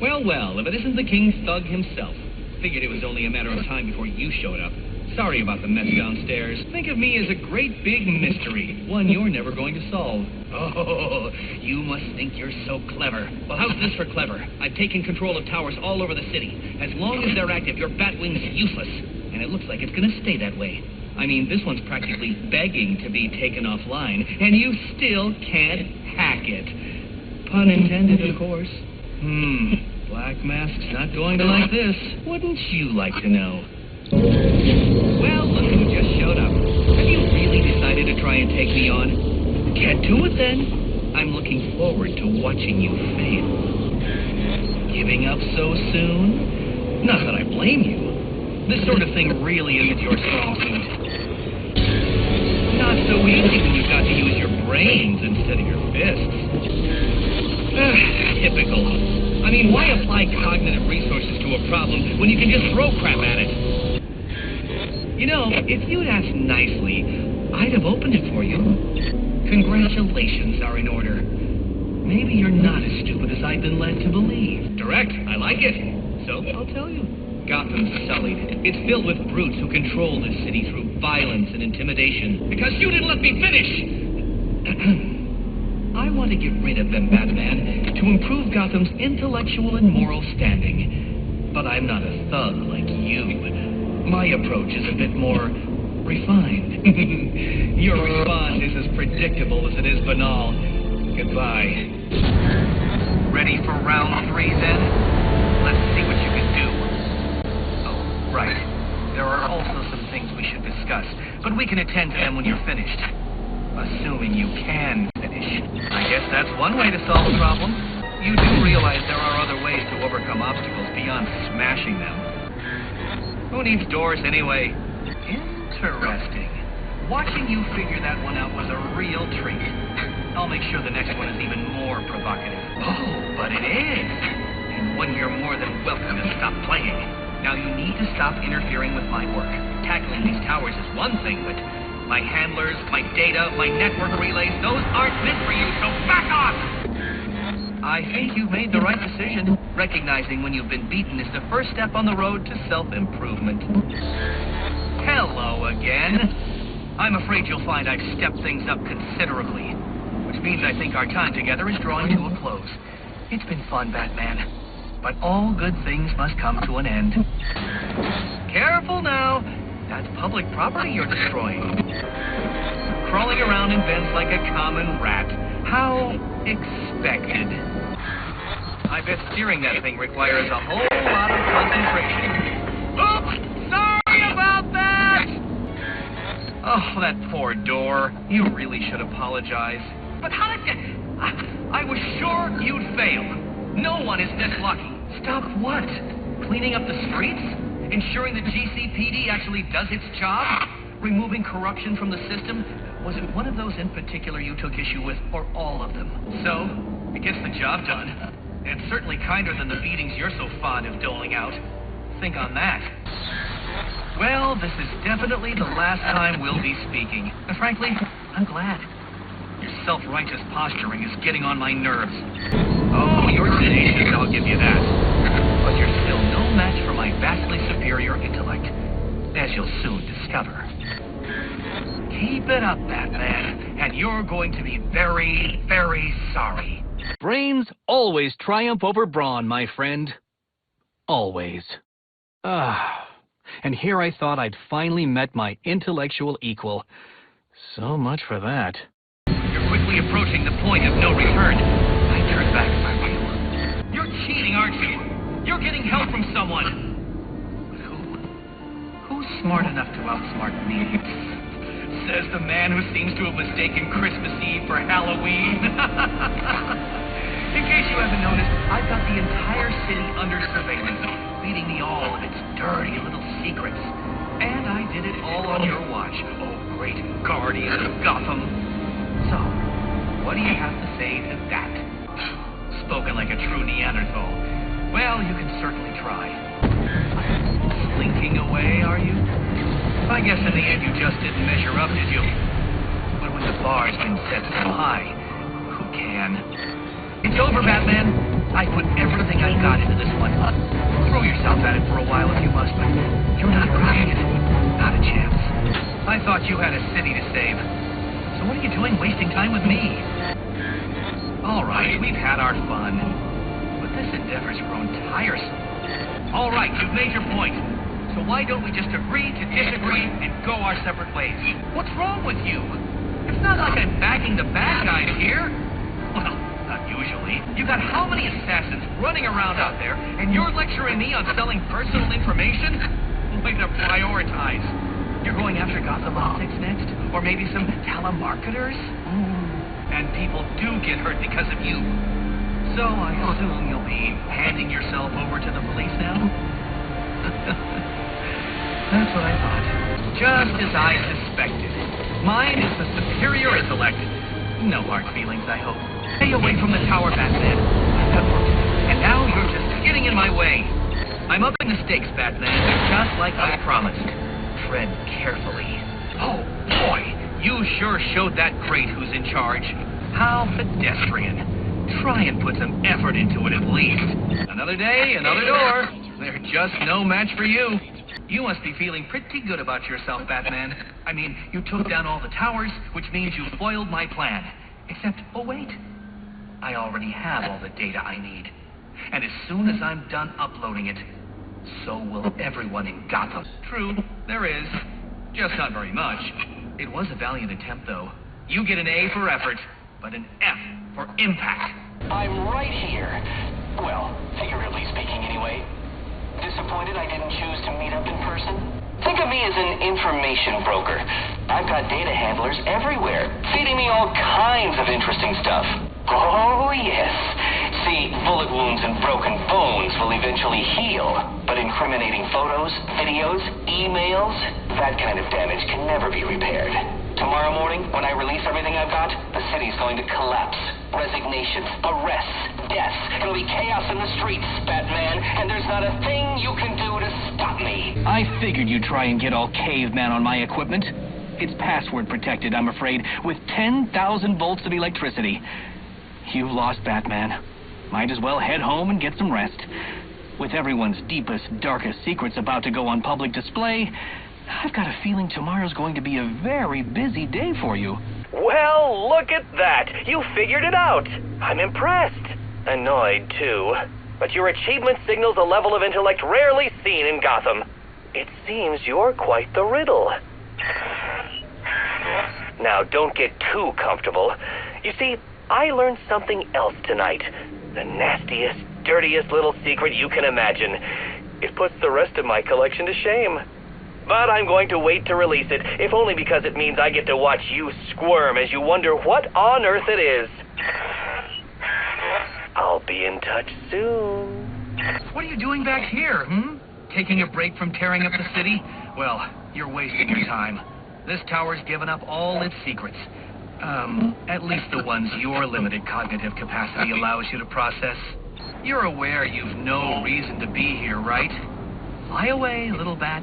Well, well, if it isn't the King's thug himself. Figured it was only a matter of time before you showed up. Sorry about the mess downstairs. Think of me as a great big mystery, one you're never going to solve. Oh, you must think you're so clever. Well, how's this for clever? I've taken control of towers all over the city. As long as they're active, your Batwing's useless. And it looks like it's gonna stay that way. I mean, this one's practically begging to be taken offline, and you still can't hack it. Pun intended, of course. Black Mask's not going to like this. Wouldn't you like to know? Well, look who just showed up. Have you really decided to try and take me on? Get to it, then. I'm looking forward to watching you fail. Giving up so soon? Not that I blame you. This sort of thing really isn't your strong suit. Not so easy when you've got to use your brains instead of your fists. Typical. I mean, why apply cognitive resources to a problem when you can just throw crap at it? You know, if you'd asked nicely, I'd have opened it for you. Congratulations are in order. Maybe you're not as stupid as I've been led to believe. Direct, I like it. So, I'll tell you. Gotham's sullied. It's filled with brutes who control this city through violence and intimidation. Because you didn't let me finish! I want to get rid of them, Batman, to improve Gotham's intellectual and moral standing. But I'm not a thug like you. My approach is a bit more refined. Your response is as predictable as it is banal. Goodbye. Ready for round 3, then? Let's see what you can do. Oh, right. There are also some things we should discuss, but we can attend to them when you're finished. Assuming you can finish. I guess that's one way to solve a problem. You do realize there are other ways to overcome obstacles beyond smashing them. Who needs doors anyway? Interesting. Watching you figure that one out was a real treat. I'll make sure the next one is even more provocative. Oh, but it is. And one you're more than welcome to stop playing. Now you need to stop interfering with my work. Tackling these towers is one thing, but my handlers, my data, my network relays, those aren't meant for you, so back off! I think you've made the right decision. Recognizing when you've been beaten is the first step on the road to self-improvement. Hello again. I'm afraid you'll find I've stepped things up considerably, which means I think our time together is drawing to a close. It's been fun, Batman, but all good things must come to an end. Careful now. That's public property you're destroying. Crawling around in vents like a common rat. How expected. I bet steering that thing requires a whole lot of concentration. Oops! Sorry about that! Oh, that poor door. You really should apologize. But how did you... I was sure you'd fail. No one is this lucky. Stop what? Cleaning up the streets? Ensuring the GCPD actually does its job? Removing corruption from the system? Was it one of those in particular you took issue with, or all of them? So, it gets the job done. And certainly kinder than the beatings you're so fond of doling out. Think on that. Well, this is definitely the last time we'll be speaking. And frankly, I'm glad. Your self-righteous posturing is getting on my nerves. Oh, you're tenacious, I'll give you that. But you're still no match for my vastly superior intellect, as you'll soon discover. Keep it up, Batman, and you're going to be very, very sorry. Brains always triumph over brawn, my friend. Always. And here I thought I'd finally met my intellectual equal. So much for that. You're quickly approaching the point of no return. I turn back if I were you. You're cheating, aren't you? You're getting help from someone. But who's smart enough to outsmart me? Says the man who seems to have mistaken Christmas Eve for Halloween. In case you haven't noticed, I've got the entire city under surveillance, feeding me all of its dirty little secrets. And I did it all on your watch, oh great guardian of Gotham. So, what do you have to say to that? Spoken like a true Neanderthal. Well, you can certainly try. Slinking away, are you? I guess in the end you just didn't measure up, did you? But when the bar's been set so high, who can? It's over, Batman. I put everything I got into the Throw yourself at it for a while if you must, but you're not cracking it. Not a chance. I thought you had a city to save. So what are you doing wasting time with me? All right, we've had our fun. But this endeavor's grown tiresome. All right, you've made your point. So why don't we just agree to disagree and go our separate ways? What's wrong with you? It's not like I'm backing the bad guys here. Well, not usually. You got how many assassins running around out there, and you're lecturing me on selling personal information? Way to prioritize. You're going after Gotham Optics next? Or maybe some telemarketers? And people do get hurt because of you. So I assume you'll be handing yourself over to the police now? That's what I thought. Just as I suspected. Mine is the superior intellect. No hard feelings, I hope. Stay away from the tower, Batman. That worked. And now you're just getting in my way. I'm upping the stakes, Batman, just like I promised. Tread carefully. Oh, boy. You sure showed that crate who's in charge. How pedestrian. Try and put some effort into it at least. Another day, another door. They're just no match for you. You must be feeling pretty good about yourself, Batman. I mean, you took down all the towers, which means you foiled my plan. Except, oh wait, I already have all the data I need. And as soon as I'm done uploading it, so will everyone in Gotham. True, there is. Just not very much. It was a valiant attempt, though. You get an A for effort, but an F for impact. I'm right here. Well, figuratively speaking anyway. Disappointed I didn't choose to meet up in person? Think of me as an information broker. I've got data handlers everywhere, feeding me all kinds of interesting stuff. Oh, yes. See, bullet wounds and broken bones will eventually heal, but incriminating photos, videos, emails, that kind of damage can never be repaired. Tomorrow morning, when I release everything I've got, the city's going to collapse. Resignations, arrests, deaths. It'll be chaos in the streets, Batman, and there's not a thing you can do to stop me. I figured you'd try and get all caveman on my equipment. It's password protected, I'm afraid, with 10,000 volts of electricity. You've lost, Batman. Might as well head home and get some rest. With everyone's deepest, darkest secrets about to go on public display, I've got a feeling tomorrow's going to be a very busy day for you. Well, look at that. You figured it out. I'm impressed. Annoyed, too. But your achievement signals a level of intellect rarely seen in Gotham. It seems you're quite the riddle. Now, don't get too comfortable. You see, I learned something else tonight. The nastiest, dirtiest little secret you can imagine. It puts the rest of my collection to shame. But I'm going to wait to release it, if only because it means I get to watch you squirm as you wonder what on earth it is. I'll be in touch soon. What are you doing back here, Taking a break from tearing up the city? Well, you're wasting your time. This tower's given up all its secrets. At least the ones your limited cognitive capacity allows you to process. You're aware you've no reason to be here, right? Fly away, little bat.